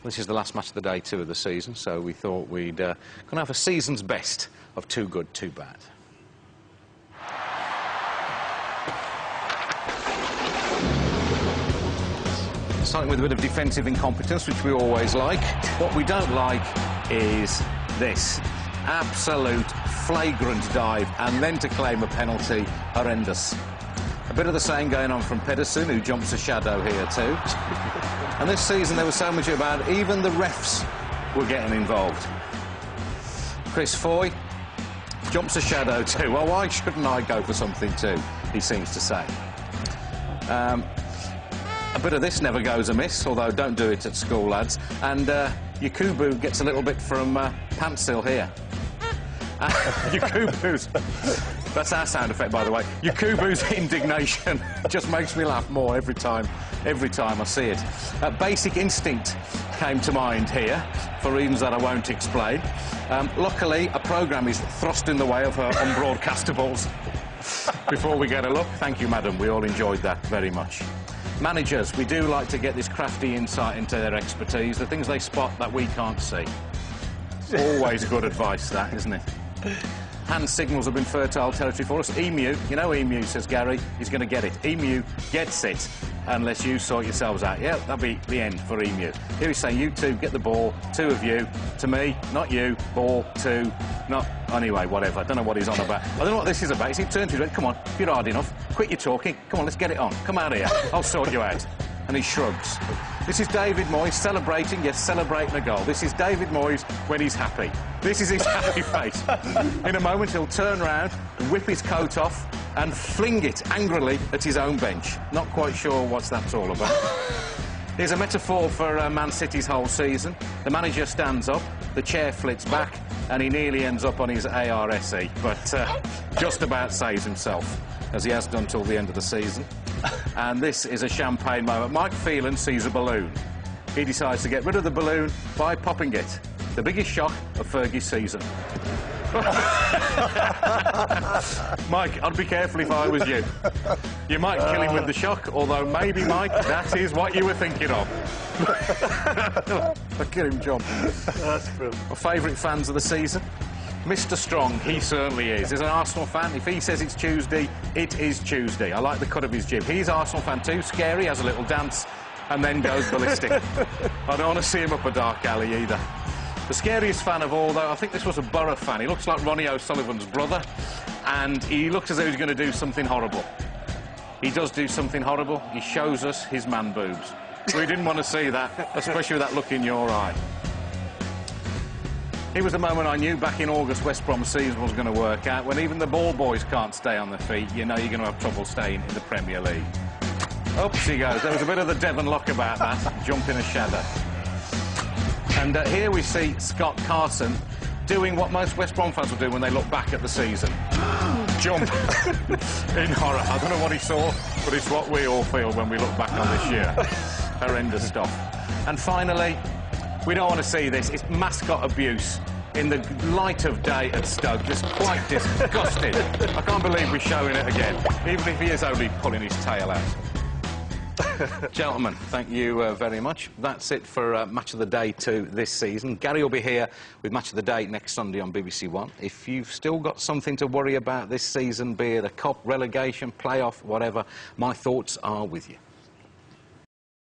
This is the last match of the day 2 of the season, so we thought we'd gonna have a season's best of too good, too bad. Starting with a bit of defensive incompetence, which we always like. What we don't like is this. Absolute flagrant dive, and then to claim a penalty, horrendous. A bit of the same going on from Pedersen, who jumps a shadow here too. And this season there was so much about it, even the refs were getting involved. Chris Foy jumps a shadow too. Well, why shouldn't I go for something too, he seems to say. A bit of this never goes amiss, although don't do it at school, lads. And Yakubu gets a little bit from Pantsil here. Yakubu's... That's our sound effect, by the way. Yakubu's indignation just makes me laugh more every time I see it. Basic Instinct came to mind here, for reasons that I won't explain. Luckily, a programme is thrust in the way of her unbroadcastables. Before we get a look, thank you, madam. We all enjoyed that very much. Managers, we do like to get this crafty insight into their expertise, the things they spot that we can't see. Always good advice, that, isn't it? Hand signals have been fertile territory for us. Emu, you know Emu, says Gary, he's going to get it. Emu gets it, unless you sort yourselves out. Yeah, that'll be the end for Emu. Here he's saying, you two, get the ball, 2 of you. To me, not you, ball, 2, not... Anyway, whatever, I don't know what he's on about. I don't know what this is about. He turned to me and went, come on, if you're hard enough, quit your talking. Come on, let's get it on. Come out here, I'll sort you out. And he shrugs. This is David Moyes celebrating, yes, celebrating a goal. This is David Moyes when he's happy. This is his happy face. In a moment, he'll turn round, whip his coat off, and fling it angrily at his own bench. Not quite sure what that's all about. Here's a metaphor for Man City's whole season. The manager stands up, the chair flits back, and he nearly ends up on his ARSE, but just about saves himself, as he has done till the end of the season. And this is a champagne moment. Mike Phelan sees a balloon. He decides to get rid of the balloon by popping it. The biggest shock of Fergie's season. Mike, I'd be careful if I was you. You might kill him with the shock, although maybe, Mike, that is what you were thinking of. Look at him jump. That's brilliant. My favourite fans of the season? Mr. Strong, he certainly is. As an Arsenal fan, if he says it's Tuesday, it is Tuesday. I like the cut of his jib. He's an Arsenal fan too. Scary, has a little dance, and then goes ballistic. I don't want to see him up a dark alley either. The scariest fan of all, though, I think this was a Borough fan. He looks like Ronnie O'Sullivan's brother, and he looks as though he's going to do something horrible. He does do something horrible. He shows us his man boobs. We didn't want to see that, especially with that look in your eye. It was the moment I knew back in August West Brom's season was going to work out. When even the ball boys can't stay on their feet, you know you're going to have trouble staying in the Premier League. Up she goes. There was a bit of the Devon lock about that, jumping a shadow. And here we see Scott Carson doing what most West Brom fans will do when they look back at the season. Jump in horror. I don't know what he saw, but it's what we all feel when we look back on this year. Horrendous stuff. And finally, we don't want to see this. It's mascot abuse in the light of day at Stoke. Just quite disgusting. I can't believe we're showing it again, even if he is only pulling his tail out. Gentlemen, thank you very much. That's it for Match of the Day 2 this season. Gary will be here with Match of the Day next Sunday on BBC One. If you've still got something to worry about this season, be it a cup, relegation, playoff, whatever, my thoughts are with you.